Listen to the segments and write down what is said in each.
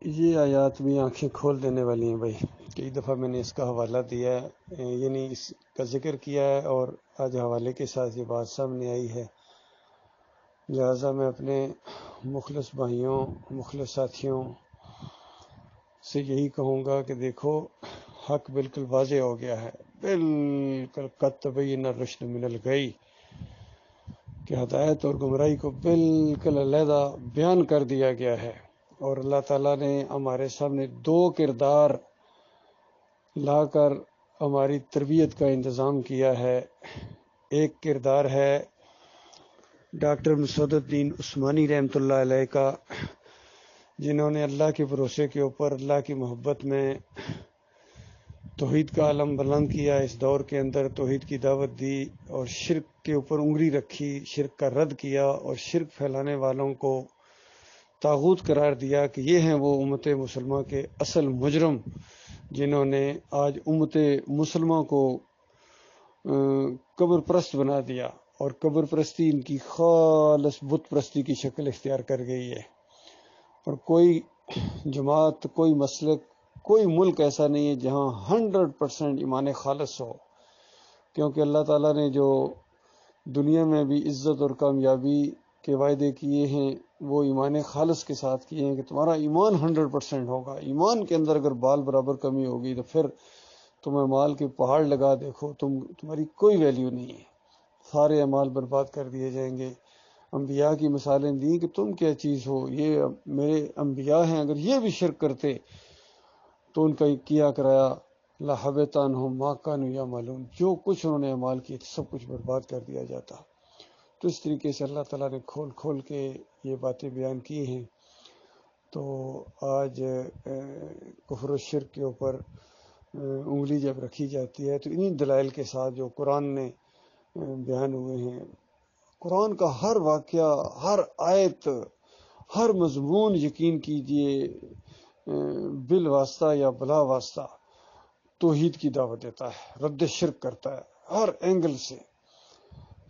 یہ آیات بھی آنکھیں کھول دینے والی ہیں بھائی. کئی دفعہ میں نے اس کا حوالہ دیا ہے، یعنی اس کا ذکر کیا ہے، اور آج حوالے کے ساتھ یہ بات سامنے آئی ہے. لہٰذا میں اپنے مخلص بھائیوں، مخلص ساتھیوں سے یہی کہوں گا کہ دیکھو، حق بالکل واضح ہو گیا ہے، بالکل قد تبین الرشد من الغی، کہ ہدایت اور گمراہی کو بالکل علیحدہ بیان کر دیا گیا ہے. اور اللہ تعالیٰ نے ہمارے سامنے دو کردار لا کر ہماری تربیت کا انتظام کیا ہے. ایک کردار ہے ڈاکٹر مسعود الدین عثمانی رحمۃ اللہ علیہ کا، جنہوں نے اللہ کے بھروسے کے اوپر اللہ کی محبت میں توحید کا علم بلند کیا. اس دور کے اندر توحید کی دعوت دی اور شرک کے اوپر انگلی رکھی، شرک کا رد کیا، اور شرک پھیلانے والوں کو طاغوت قرار دیا کہ یہ ہیں وہ امت مسلمہ کے اصل مجرم، جنہوں نے آج امت مسلمہ کو قبر پرست بنا دیا، اور قبر پرستی ان کی خالص بت پرستی کی شکل اختیار کر گئی ہے. اور کوئی جماعت، کوئی مسلک، کوئی ملک ایسا نہیں ہے جہاں 100% ایمان خالص ہو، کیونکہ اللہ تعالیٰ نے جو دنیا میں بھی عزت اور کامیابی کے وعدے کیے ہیں وہ ایمان خالص کے ساتھ کیے ہیں کہ تمہارا ایمان 100% ہوگا. ایمان کے اندر اگر بال برابر کمی ہوگی تو پھر تمہیں مال کے پہاڑ لگا دیکھو، تمہاری کوئی ویلیو نہیں ہے، سارے اعمال برباد کر دیے جائیں گے. انبیاء کی مثالیں دیں کہ تم کیا چیز ہو، یہ میرے انبیاء ہیں، اگر یہ بھی شرک کرتے تو ان کا کیا کرایا لَحَبِطَ عَنْهُمْ مَا كَانُوا يَعْمَلُونَ، جو کچھ انہوں نے اعمال کیے سب کچھ برباد کر دیا جاتا. تو اس طریقے سے اللہ تعالیٰ نے کھول کھول کے یہ باتیں بیان کی ہیں. تو آج کفر و شرک کے اوپر انگلی جب رکھی جاتی ہے تو انہی دلائل کے ساتھ جو قرآن نے بیان ہوئے ہیں، قرآن کا ہر واقعہ، ہر آیت، ہر مضمون یقین کیجئے بالواسطہ یا بلا واسطہ توحید کی دعوت دیتا ہے، رد شرک کرتا ہے ہر اینگل سے.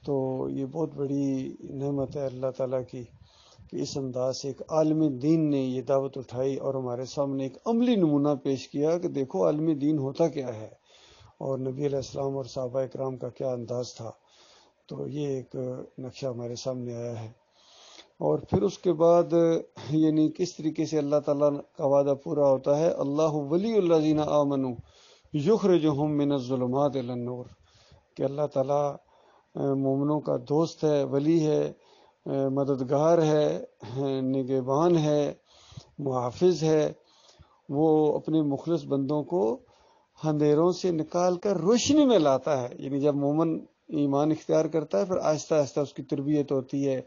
تو یہ بہت بڑی نعمت ہے اللہ تعالیٰ کی کہ اس انداز سے ایک عالم دین نے یہ دعوت اٹھائی اور ہمارے سامنے ایک عملی نمونہ پیش کیا کہ دیکھو عالم دین ہوتا کیا ہے، اور نبی علیہ السلام اور صحابہ اکرام کا کیا انداز تھا. تو یہ ایک نقشہ ہمارے سامنے آیا ہے. اور پھر اس کے بعد یعنی کس طریقے سے اللہ تعالیٰ کا وعدہ پورا ہوتا ہے. اللہ ولی الذین آمنوا یخرجہم من الظلمات الی النور، کہ اللہ تعالیٰ مومنوں کا دوست ہے، ولی ہے، مددگار ہے، نگہبان ہے، محافظ ہے. وہ اپنے مخلص بندوں کو اندھیروں سے نکال کر روشنی میں لاتا ہے. یعنی جب مومن ایمان اختیار کرتا ہے پھر آہستہ آہستہ اس کی تربیت ہوتی ہے،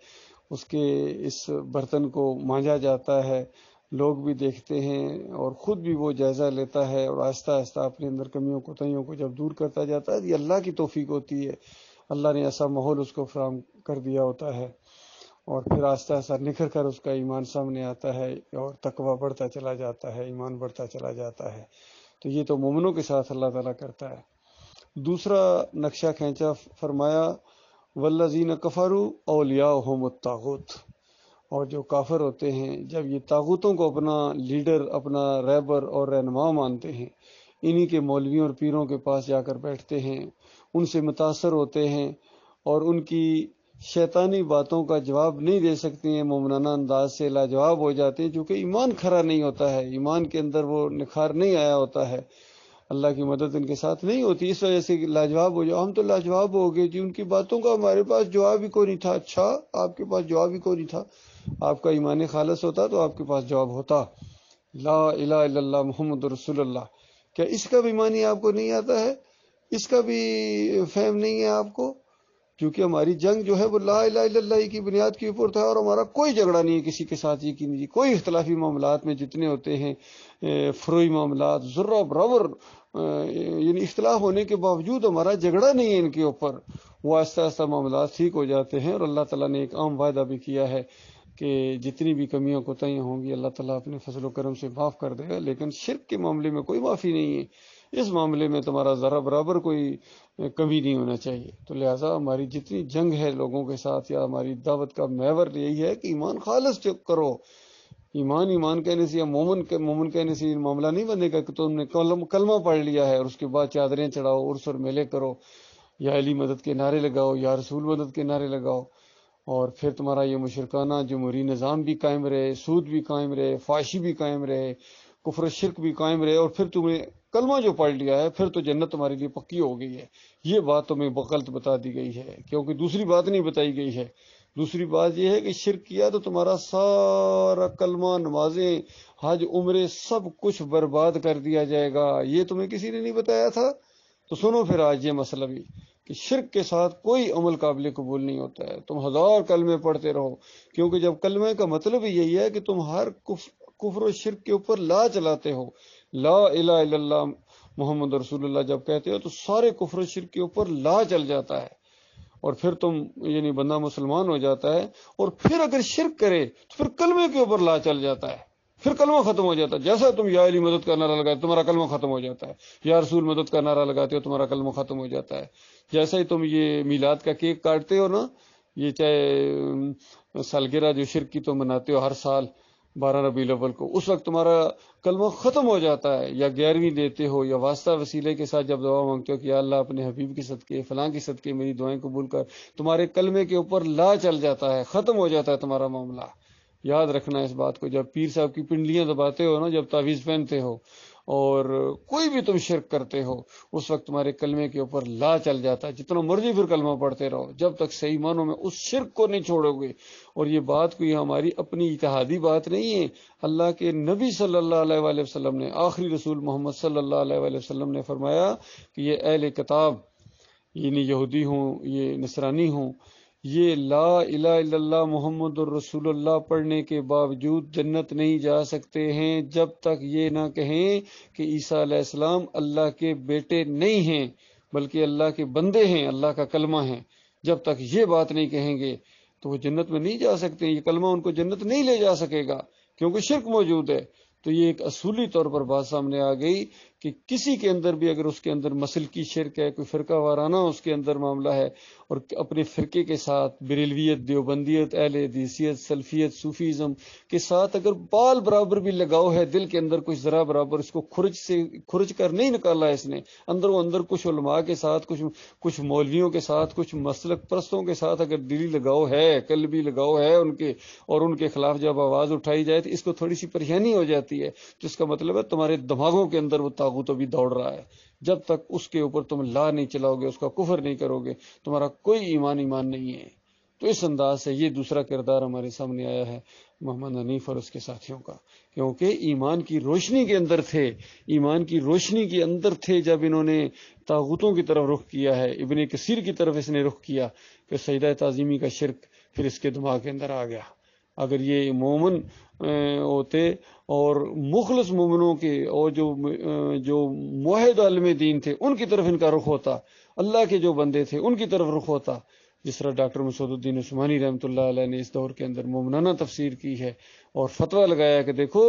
اس کے اس برتن کو مانجا جاتا ہے، لوگ بھی دیکھتے ہیں اور خود بھی وہ جائزہ لیتا ہے، اور آہستہ آہستہ اپنے اندر کمیوں کوتاہیوں کو جب دور کرتا جاتا ہے. یہ اللہ کی توفیق ہوتی ہے، اللہ نے ایسا ماحول اس کو فراہم کر دیا ہوتا ہے، اور پھر آہستہ آہستہ نکھر کر اس کا ایمان سامنے آتا ہے اور تقویٰ بڑھتا چلا جاتا ہے، ایمان بڑھتا چلا جاتا ہے. تو یہ تو مومنوں کے ساتھ اللہ تعالیٰ کرتا ہے. دوسرا نقشہ کھینچا، فرمایا والذین کفروا اولیاؤہم الطاغوت، اور جو کافر ہوتے ہیں جب یہ طاغوتوں کو اپنا لیڈر، اپنا رہبر اور رہنما مانتے ہیں، انہی کے مولویوں اور پیروں کے پاس جا کر بیٹھتے ہیں، ان سے متاثر ہوتے ہیں اور ان کی شیطانی باتوں کا جواب نہیں دے سکتے ہیں، مومنانہ انداز سے لاجواب ہو جاتے ہیں، چونکہ ایمان کھرا نہیں ہوتا ہے، ایمان کے اندر وہ نکھار نہیں آیا ہوتا ہے، اللہ کی مدد ان کے ساتھ نہیں ہوتی، اس وجہ سے لاجواب ہو جاؤ. ہم تو لاجواب ہو گئے جی، ان کی باتوں کا ہمارے پاس جواب ہی کوئی نہیں تھا. اچھا، آپ کے پاس جواب ہی کوئی نہیں تھا؟ آپ کا ایمان خالص ہوتا تو آپ کے پاس جواب ہوتا. لا الہ الا اللہ محمد رسول اللہ، کیا اس کا بھی معنی آپ کو نہیں آتا ہے؟ اس کا بھی فہم نہیں ہے آپ کو؟ کیونکہ ہماری جنگ جو ہے وہ لا الہ الا اللہ کی بنیاد کے اوپر تھا، اور ہمارا کوئی جھگڑا نہیں ہے کسی کے ساتھ. یہ کیجیے، کوئی اختلافی معاملات میں جتنے ہوتے ہیں فروعی معاملات ذرہ برابر یعنی اختلاف ہونے کے باوجود ہمارا جھگڑا نہیں ہے ان کے اوپر. وہ آہستہ آہستہ معاملات ٹھیک ہو جاتے ہیں، اور اللہ تعالیٰ نے ایک عام وعدہ بھی کیا ہے کہ جتنی بھی کمیاں کوتاہیاں ہوں گی اللہ تعالیٰ اپنے فضل و کرم سے معاف کر دے گا. لیکن شرک کے معاملے میں کوئی معافی نہیں ہے، اس معاملے میں تمہارا ذرہ برابر کوئی کمی نہیں ہونا چاہیے. تو لہٰذا ہماری جتنی جنگ ہے لوگوں کے ساتھ، یا ہماری دعوت کا محور یہی ہے کہ ایمان خالص کرو، ایمان کہنے سے یا مومن کہنے سے معاملہ نہیں بنے گا کہ تم نے کلمہ پڑھ لیا ہے اور اس کے بعد چادریں چڑھاؤ، عرس اور میلے کرو، یا علی مدد کے نعرے لگاؤ، یا رسول مدد کے نعرے لگاؤ، اور پھر تمہارا یہ مشرکانہ جمہوری نظام بھی قائم رہے، سود بھی قائم رہے، فحاشی بھی قائم رہے، کفر و شرک بھی قائم رہے، اور پھر تم نے کلمہ جو پڑھ لیا ہے پھر تو جنت تمہارے لیے پکی ہو گئی ہے۔ یہ بات تمہیں غلط بتا دی گئی ہے، کیونکہ دوسری بات نہیں بتائی گئی ہے۔ دوسری بات یہ ہے کہ شرک کیا تو تمہارا سارا کلمہ، نمازیں، حج، عمرے، سب کچھ برباد کر دیا جائے گا۔ یہ تمہیں کسی نے نہیں بتایا تھا؟ تو سنو پھر آج یہ مسئلہ بھی کہ شرک کے ساتھ کوئی عمل قابل قبول نہیں ہوتا ہے۔ تم 1000 کلمے پڑھتے رہو، کیونکہ جب کلمے کا مطلب یہی ہے کہ تم ہر کفر و شرک کے اوپر لا چلاتے ہو، لا الہ الا اللہ محمد رسول اللہ جب کہتے ہو تو سارے کفر و شرک کے اوپر لا چل جاتا ہے، اور پھر تم یعنی بندہ مسلمان ہو جاتا ہے، اور پھر اگر شرک کرے تو پھر کلمے کے اوپر لا چل جاتا ہے، پھر کلمہ ختم ہو جاتا ہے۔ جیسا تم یا علی مدد کا نعرہ لگاتے تمہارا کلمہ ختم ہو جاتا ہے، یا رسول مدد کا نعرہ لگاتے ہو تمہارا کلمہ ختم ہو جاتا ہے۔ جیسا ہی تم یہ میلاد کا کیک کاٹتے ہو نا، یہ چاہے سالگرہ جو شرک کی تم مناتے ہو ہر سال 12 ربیع الاول کو، اس وقت تمہارا کلمہ ختم ہو جاتا ہے، یا 11ویں دیتے ہو، یا واسطہ وسیلے کے ساتھ جب دعا مانگتے ہو کہ یا اللہ اپنے حبیب کے صدقے فلاں کے صدقے میری دعائیں قبول کر، تمہارے کلمے کے اوپر لا چل جاتا ہے، ختم ہو جاتا ہے تمہارا معاملہ۔ یاد رکھنا اس بات کو، جب پیر صاحب کی پنڈلیاں دباتے ہو نا، جب تعویذ پہنتے ہو اور کوئی بھی تم شرک کرتے ہو، اس وقت تمہارے کلمے کے اوپر لا چل جاتا ہے، جتنا مرضی پھر کلمہ پڑھتے رہو، جب تک صحیح معنوں میں اس شرک کو نہیں چھوڑو گے۔ اور یہ بات کوئی ہماری اپنی اجتہادی بات نہیں ہے، اللہ کے نبی صلی اللہ علیہ وآلہ وسلم نے، آخری رسول محمد صلی اللہ علیہ وآلہ وسلم نے فرمایا کہ یہ اہل کتاب، یعنی یہودی ہوں، یہ نصرانی ہوں، یہ لا الہ الا اللہ محمد الرسول اللہ پڑھنے کے باوجود جنت نہیں جا سکتے ہیں جب تک یہ نہ کہیں کہ عیسیٰ علیہ السلام اللہ کے بیٹے نہیں ہیں بلکہ اللہ کے بندے ہیں، اللہ کا کلمہ ہیں۔ جب تک یہ بات نہیں کہیں گے تو وہ جنت میں نہیں جا سکتے، یہ کلمہ ان کو جنت نہیں لے جا سکے گا، کیونکہ شرک موجود ہے۔ تو یہ ایک اصولی طور پر بات سامنے آ گئی کہ کسی کے اندر بھی اگر اس کے اندر مسلکی شرک ہے، کوئی فرقہ وارانہ اس کے اندر معاملہ ہے، اور اپنے فرقے کے ساتھ بریلویت، دیوبندیت، اہل حدیثیت، سلفیت، صوفیزم کے ساتھ اگر بال برابر بھی لگاؤ ہے، دل کے اندر کچھ ذرا برابر اس کو کھرچ کر نہیں نکالا ہے اس نے، اندر و اندر کچھ علماء کے ساتھ، کچھ مولویوں کے ساتھ، کچھ مسلک پرستوں کے ساتھ اگر دلی لگاؤ ہے، قلبی لگاؤ ہے ان کے، اور ان کے خلاف جب آواز اٹھائی جائے تو اس کو تھوڑی سی پریشانی ہو جاتی ہے، جس کا مطلب ہے تمہارے دماغوں کے اندر وہ طاغوت ابھی دوڑ رہا ہے۔ جب تک اس کے اوپر تم لا نہیں چلاؤ گے، اس کا کفر نہیں کرو گے، تمہارا کوئی ایمان نہیں ہے۔ تو اس انداز سے یہ دوسرا کردار ہمارے سامنے آیا ہے محمد حنیف اور اس کے ساتھیوں کا، کیونکہ ایمان کی روشنی کے اندر تھے، ایمان کی روشنی کے اندر تھے جب انہوں نے طاغوتوں کی طرف رخ کیا ہے۔ ابن کثیر کی طرف اس نے رخ کیا کہ سجدہ تعظیمی کا شرک پھر اس کے دماغ کے اندر آ گیا۔ اگر یہ مومن ہوتے اور مخلص مومنوں کے اور جو موحد عالم دین تھے ان کی طرف ان کا رخ ہوتا، اللہ کے جو بندے تھے ان کی طرف رخ ہوتا، جس طرح ڈاکٹر مسعود الدین عثمانی رحمۃ اللہ علیہ نے اس دور کے اندر مومنانہ تفسیر کی ہے اور فتویٰ لگایا کہ دیکھو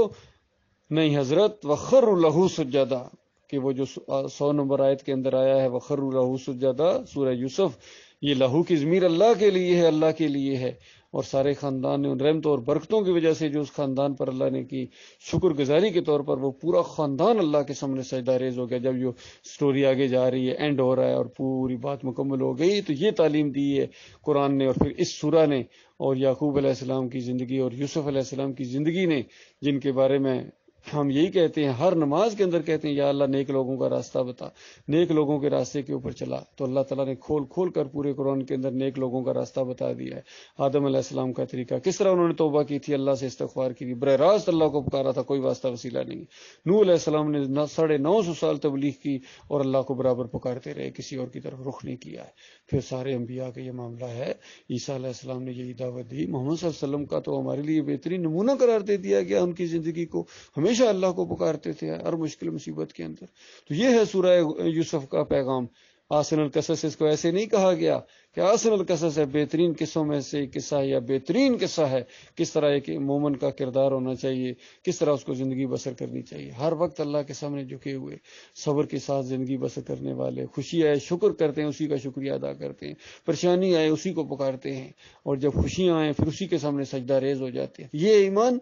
نہیں حضرت وخروا لہ سجدا، کہ وہ جو 100 نمبر آیت کے اندر آیا ہے وخروا لہ سجدا سورہ یوسف، یہ لہو کی ضمیر اللہ کے لیے ہے، اللہ کے لیے ہے، اور سارے خاندان نے ان رحمتوں اور برکتوں کی وجہ سے جو اس خاندان پر اللہ نے کی شکر گزاری کے طور پر وہ پورا خاندان اللہ کے سامنے سجدہ ریز ہو گیا۔ جب یہ سٹوری آگے جا رہی ہے، اینڈ ہو رہا ہے اور پوری بات مکمل ہو گئی، تو یہ تعلیم دی ہے قرآن نے اور پھر اس سورہ نے، اور یعقوب علیہ السلام کی زندگی اور یوسف علیہ السلام کی زندگی نے، جن کے بارے میں ہم یہی کہتے ہیں ہر نماز کے اندر کہتے ہیں یا اللہ نیک لوگوں کا راستہ بتا، نیک لوگوں کے راستے کے اوپر چلا، تو اللہ تعالیٰ نے کھول کھول کر پورے قرآن کے اندر نیک لوگوں کا راستہ بتا دیا ہے۔ آدم علیہ السلام کا طریقہ، کس طرح انہوں نے توبہ کی تھی، اللہ سے استغفار کی تھی، براہ راست اللہ کو پکارا تھا، کوئی واسطہ وسیلہ نہیں۔ نوح علیہ السلام نے 950 سال تبلیغ کی اور اللہ کو برابر پکارتے رہے، کسی اور کی طرف رخ نہیں کیا ہے۔ پھر سارے انبیاء کا یہ معاملہ ہے۔ عیسیٰ علیہ السلام نے یہی دعوت دی، محمد صلی اللہ علیہ وسلم کا تو ہمارے لیے بہترین نمونہ قرار دے دیا گیا، ان کی زندگی کو ہمیشہ اللہ کو پکارتے تھے ہر مشکل مصیبت کے اندر۔ تو یہ ہے سورہ یوسف کا پیغام۔ آسن القصص اس کو ایسے نہیں کہا گیا کہ آسن القصص ہے، بہترین قصوں میں سے ایک قصہ ہے یا بہترین قصہ ہے، کس طرح ایک مومن کا کردار ہونا چاہیے، کس طرح اس کو زندگی بسر کرنی چاہیے، ہر وقت اللہ کے سامنے جھکے ہوئے، صبر کے ساتھ زندگی بسر کرنے والے، خوشی آئے شکر کرتے ہیں، اسی کا شکریہ ادا کرتے ہیں، پریشانی آئے اسی کو پکارتے ہیں، اور جب خوشیاں آئیں پھر اسی کے سامنے سجدہ ریز ہو جاتے ہیں۔ یہ ایمان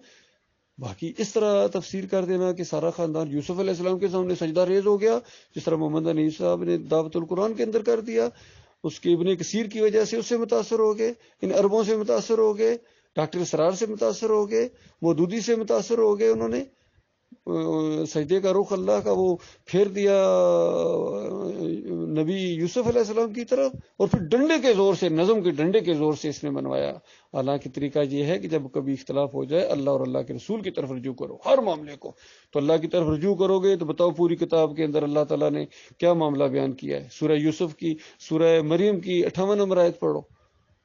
باقی اس طرح تفسیر کر دینا کہ سارا خاندان یوسف علیہ السلام کے سامنے سجدہ ریز ہو گیا، جس طرح محمد حنیف صاحب نے دعوت القرآن کے اندر کر دیا، اس کے ابن کثیر کی وجہ سے اس سے متاثر ہو گئے، ان عربوں سے متاثر ہو گئے، ڈاکٹر اسرار سے متاثر ہو گئے، مودودی سے متاثر ہو گئے، انہوں نے سجدے کا رخ اللہ کا وہ پھیر دیا نبی یوسف علیہ السلام کی طرف، اور پھر ڈنڈے کے زور سے، نظم کے ڈنڈے کے زور سے اس نے بنوایا۔ حالانکہ طریقہ یہ ہے کہ جب کبھی اختلاف ہو جائے اللہ اور اللہ کے رسول کی طرف رجوع کرو، ہر معاملے کو تو اللہ کی طرف رجوع کرو گے تو بتاؤ پوری کتاب کے اندر اللہ تعالیٰ نے کیا معاملہ بیان کیا ہے۔ سورہ یوسف کی، سورہ مریم کی 58 نمبر آیت پڑھو،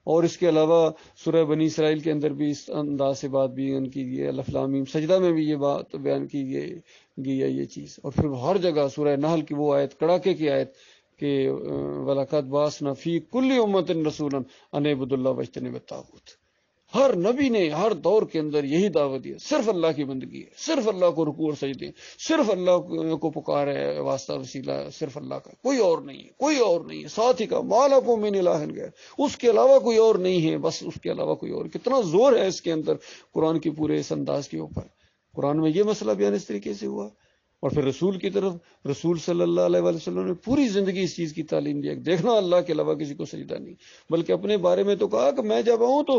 اور اس کے علاوہ سورہ بنی اسرائیل کے اندر بھی اس انداز سے بات بیان کی گئی ہے، الف لام میم سجدہ میں بھی یہ بات بیان کی گئی ہے یہ چیز، اور پھر ہر جگہ سورہ نحل کی وہ آیت، کڑاکے کی آیت کہ وَلَقَدْ بَعَثْنَا فِي كُلِّ أُمَّةٍ رَسُولًا أَنِ اعْبُدُوا اللَّهَ وَاجْتَنِبُوا الطَّاغُوتَ۔ ہر نبی نے ہر دور کے اندر یہی دعوت دی ہے، صرف اللہ کی بندگی ہے، صرف اللہ کو رکوع اور سجدے، صرف اللہ کو پکار ہے، واسطہ وسیلہ صرف اللہ کا، کوئی اور نہیں ہے، کوئی اور نہیں ہے، ساتھ ہی کا مَا لَكُم مِّنْ إِلَٰهٍ غَيْرُهُ، اس کے علاوہ کوئی اور نہیں ہے، بس اس کے علاوہ کوئی اور۔ کتنا زور ہے اس کے اندر قرآن کے پورے اس انداز کے اوپر، قرآن میں یہ مسئلہ بیان اس طریقے سے ہوا۔ اور پھر رسول کی طرف رسول صلی اللہ علیہ وآلہ وسلم نے پوری زندگی اس چیز کی تعلیم دی، دیکھنا اللہ کے علاوہ کسی کو سجدہ نہیں، بلکہ اپنے بارے میں تو کہا کہ میں جب آؤں تو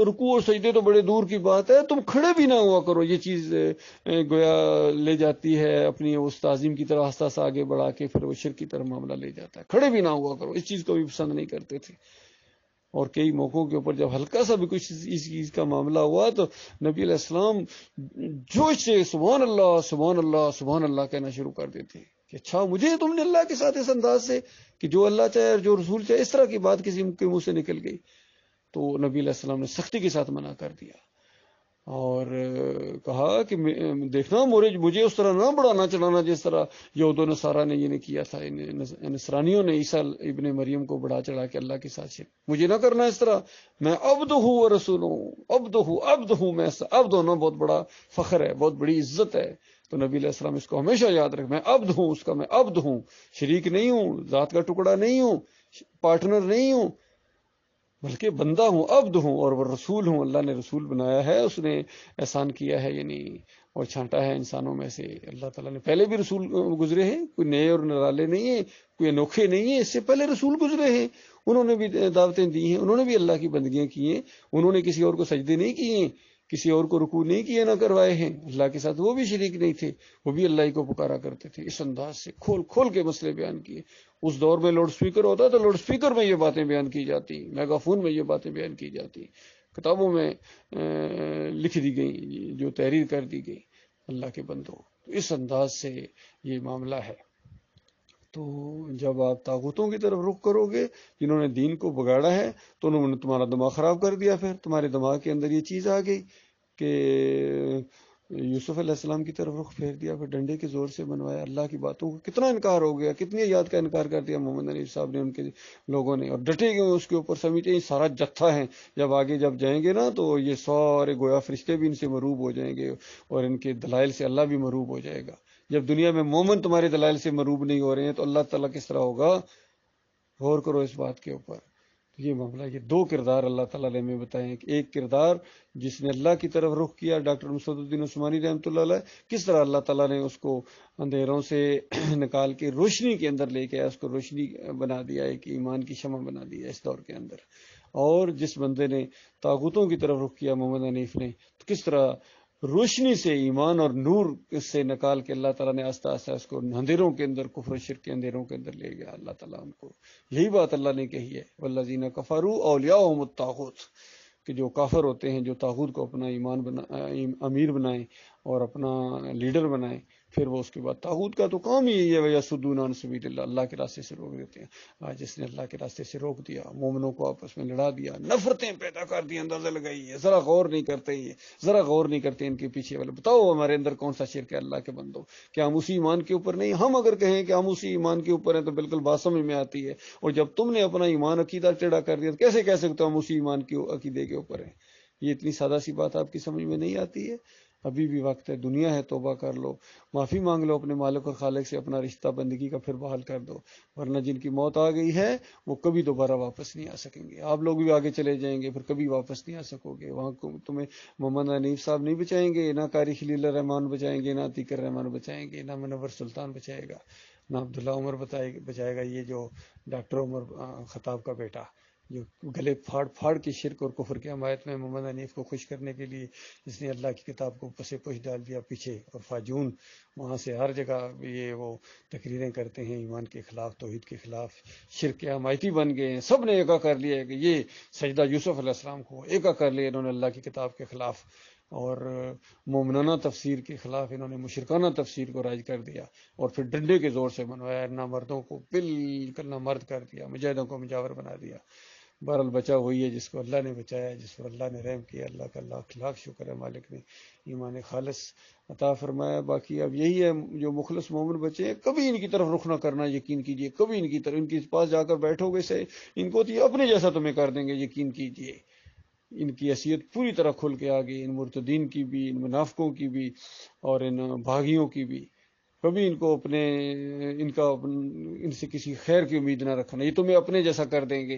رکوع اور سجدے تو بڑے دور کی بات ہے، تم کھڑے بھی نہ ہوا کرو۔ یہ چیز گویا لے جاتی ہے اپنی اس تعظیم کی طرح آہستہ آہستہ آگے بڑھا کے، پھر وہ شرک کی طرف معاملہ لے جاتا ہے، کھڑے بھی نہ ہوا کرو، اس چیز کو بھی پسند نہیں کرتے تھے۔ اور کئی موقعوں کے اوپر جب ہلکا سا بھی کچھ اس چیز کا معاملہ ہوا تو نبی علیہ السلام جوش سے سبحان اللہ سبحان اللہ سبحان اللہ کہنا شروع کر دیتے کہ اچھا مجھے تم نے اللہ کے ساتھ اس انداز سے کہ جو اللہ چاہے اور جو رسول چاہے، اس طرح کی بات کسی کے منہ سے نکل گئی تو نبی علیہ السلام نے سختی کے ساتھ منع کر دیا اور کہا کہ دیکھنا مجھے اس طرح نہ بڑھانا چڑھانا جس طرح یہود و نصارہ نے یہ کیا تھا، نصرانیوں نے عیسیٰ ابن مریم کو بڑھا چڑھا کے اللہ کے ساتھ شرک، مجھے نہ کرنا اس طرح، میں عبد ہوں و رسول ہوں، عبد ہوں میں، عبد ہونا بہت بڑا فخر ہے، بہت بڑی عزت ہے۔ تو نبی علیہ السلام اس کو ہمیشہ یاد رکھ، میں عبد ہوں، اس کا میں عبد ہوں، شریک نہیں ہوں، ذات کا ٹکڑا نہیں ہوں، پارٹنر نہیں ہوں، بلکہ بندہ ہوں، عبد ہوں، اور وہ رسول ہوں، اللہ نے رسول بنایا ہے، اس نے احسان کیا ہے یعنی اور چھانٹا ہے انسانوں میں سے۔ اللہ تعالیٰ نے پہلے بھی رسول گزرے ہیں، کوئی نئے اور نرالے نہیں ہیں، کوئی انوکھے نہیں ہیں، اس سے پہلے رسول گزرے ہیں، انہوں نے بھی دعوتیں دی ہیں، انہوں نے بھی اللہ کی بندگیاں کی ہیں، انہوں نے کسی اور کو سجدے نہیں کیے ہیں، کسی اور کو رکوع نہیں کیے، نہ کروائے ہیں، اللہ کے ساتھ وہ بھی شریک نہیں تھے، وہ بھی اللہ ہی کو پکارا کرتے تھے۔ اس انداز سے کھول کھول کے مسئلے بیان کیے۔ اس دور میں لاؤڈ سپیکر ہوتا تو لاؤڈ سپیکر میں یہ باتیں بیان کی جاتی، میگا فون میں یہ باتیں بیان کی جاتی، کتابوں میں لکھ دی گئی، جو تحریر کر دی گئی اللہ کے بندوں۔ تو اس انداز سے یہ معاملہ ہے۔ تو جب آپ طاغوتوں کی طرف رخ کرو گے جنہوں نے دین کو بگاڑا ہے تو انہوں نے تمہارا دماغ خراب کر دیا، پھر تمہارے دماغ کے اندر یہ چیز آ گئی کہ یوسف علیہ السلام کی طرف رخ پھیر دیا، پھر ڈنڈے کے زور سے بنوایا، اللہ کی باتوں کو کتنا انکار ہو گیا، کتنی آیات کا انکار کر دیا محمد حنیف صاحب نے، ان کے لوگوں نے، اور ڈٹے گئے اس کے اوپر، سمجھتے سارا جتھا ہے، جب آگے جب جائیں گے نا تو یہ سارے گویا فرشتے بھی ان سے مروب ہو جائیں گے اور ان کے دلائل سے اللہ بھی مروب ہو جائے گا۔ جب دنیا میں مومن تمہارے دلائل سے مروب نہیں ہو رہے ہیں تو اللہ تعالیٰ کس طرح ہوگا؟ غور کرو اس بات کے اوپر۔ یہ معاملہ، یہ دو کردار اللہ تعالیٰ نے ہمیں بتائے ہیں، ایک کردار جس نے اللہ کی طرف رخ کیا، ڈاکٹر مسعود الدین عثمانی رحمۃ اللہ علیہ، کس طرح اللہ تعالیٰ نے اس کو اندھیروں سے نکال کے روشنی کے اندر لے کے آیا، اس کو روشنی بنا دیا، ایک ایمان کی شمع بنا دیا اس دور کے اندر۔ اور جس بندے نے طاغوتوں کی طرف رخ کیا محمد حنیف نے، تو کس طرح روشنی سے، ایمان اور نور سے نکال کے اللہ تعالیٰ نے آہستہ آہستہ اس کو اندھیروں کے اندر، کفر و شرک کے اندھیروں کے اندر لے گیا اللہ تعالیٰ ان کو۔ یہی بات اللہ نے کہی ہے، والذین کفروا اولیاءہم الطاغوت، کہ جو کافر ہوتے ہیں، جو طاغوت کو اپنا امیر بنائیں اور اپنا لیڈر بنائیں، پھر وہ اس کے بعد طاغوت کا تو کام ہی یہی ہے وَيَصُدُّونَ عَنْ سَبِيلِ اللَّهِ، اللہ کے راستے سے روک دیتے ہیں۔ آج جس نے اللہ کے راستے سے روک دیا، مومنوں کو آپس میں لڑا دیا، نفرتیں پیدا کر دی، اندازہ لگائی ہے، ذرا غور نہیں کرتے، ذرا غور نہیں کرتے ان کے پیچھے والے۔ بتاؤ ہمارے اندر کون سا شرک ہے اللہ کے بندوں؟ کیا ہم اسی ایمان کے اوپر نہیں؟ ہم اگر کہیں کہ ہم اسی ایمان کے اوپر ہیں تو بالکل بات سمجھ میں آتی ہے، اور جب تم نے اپنا ایمان عقیدہ ٹیڑھا کر دیا تو کیسے کہہ سکتے ہو ہم اسی ایمان کے عقیدے کے اوپر ہیں؟ یہ اتنی سادہ سی بات آپ کی سمجھ میں نہیں آتی ہے؟ ابھی بھی وقت ہے، دنیا ہے، توبہ کر لو، معافی مانگ لو اپنے مالک اور خالق سے، اپنا رشتہ بندگی کا پھر بحال کر دو، ورنہ جن کی موت آ گئی ہے وہ کبھی دوبارہ واپس نہیں آ سکیں گے۔ آپ لوگ بھی آگے چلے جائیں گے، پھر کبھی واپس نہیں آ سکو گے۔ وہاں تمہیں محمد حنیف صاحب نہیں بچائیں گے، نہ قاری خلیل الرحمان بچائیں گے، نہ عتیق الرحمان بچائیں گے، نہ منور سلطان بچائے گا، نہ عبداللہ عمر بچائے گا، یہ جو ڈاکٹر عمر خطاب کا بیٹا، جو گلے پھاڑ پھاڑ کے شرک اور کفر کی حمایت میں محمد حنیف کو خوش کرنے کے لیے جس نے اللہ کی کتاب کو پسے پش ڈال دیا پیچھے، اور فاجون وہاں سے ہر جگہ یہ وہ تقریریں کرتے ہیں ایمان کے خلاف، توحید کے خلاف، شرک کے حمایتی بن گئے ہیں۔ سب نے ایکا کر لیا ہے کہ یہ سجدہ یوسف علیہ السلام کو ایکا کر لیا انہوں نے اللہ کی کتاب کے خلاف، اور مومنانہ تفسیر کے خلاف انہوں نے مشرکانہ تفسیر کو رائج کر دیا، اور پھر ڈنڈے کے زور سے منوایا، نہ مردوں کو بالکل نہ مرد کر دیا، مجاہدوں کو مجاور بنا دیا۔ بہرحال بچا وہی ہے جس کو اللہ نے بچایا، جس پر اللہ نے رحم کیا، اللہ کا لاکھ لاکھ شکر ہے، مالک نے ایمان خالص عطا فرمایا۔ باقی اب یہی ہے، جو مخلص مومن بچے ہیں کبھی ان کی طرف رخ نہ کرنا، یقین کیجئے، کبھی ان کی طرف، ان کے پاس جا کر بیٹھو گے سے ان کو تو یہ اپنے جیسا تمہیں کر دیں گے، یقین کیجئے۔ ان کی حیثیت پوری طرح کھل کے آ گئی، ان مرتدین کی بھی، ان منافقوں کی بھی، اور ان بھاگیوں کی بھی۔ کبھی ان کو ان سے کسی خیر کی امید نہ رکھنا، یہ تمہیں اپنے جیسا کر دیں گے،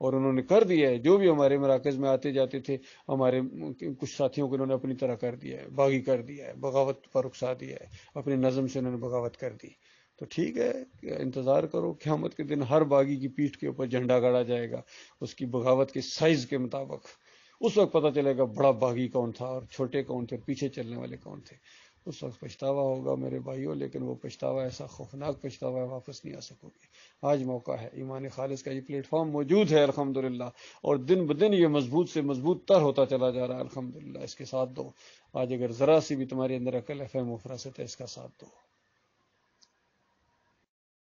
اور انہوں نے کر دیا ہے۔ جو بھی ہمارے مراکز میں آتے جاتے تھے، ہمارے کچھ ساتھیوں کو انہوں نے اپنی طرح کر دیا ہے، باغی کر دیا ہے، بغاوت پر اکسا دیا ہے، اپنے نظم سے انہوں نے بغاوت کر دی۔ تو ٹھیک ہے، انتظار کرو، قیامت کے دن ہر باغی کی پیٹھ کے اوپر جھنڈا گاڑا جائے گا اس کی بغاوت کے سائز کے مطابق۔ اس وقت پتہ چلے گا بڑا باغی کون تھا اور چھوٹے کون تھے اور پیچھے چلنے والے کون تھے۔ اس وقت پچھتاوا ہوگا میرے بھائیوں، لیکن وہ پچھتاوا ایسا خوفناک پچھتاوا ہے، واپس نہیں آ سکو گے۔ آج موقع ہے، ایمان خالص کا یہ پلیٹ فارم موجود ہے الحمدللہ، اور دن بدن یہ مضبوط سے مضبوط تر ہوتا چلا جا رہا ہے الحمدللہ۔ اس کے ساتھ دو، آج اگر ذرا سی بھی تمہارے اندر عقل ہے، فہم و فراست ہے، اس کا ساتھ دو۔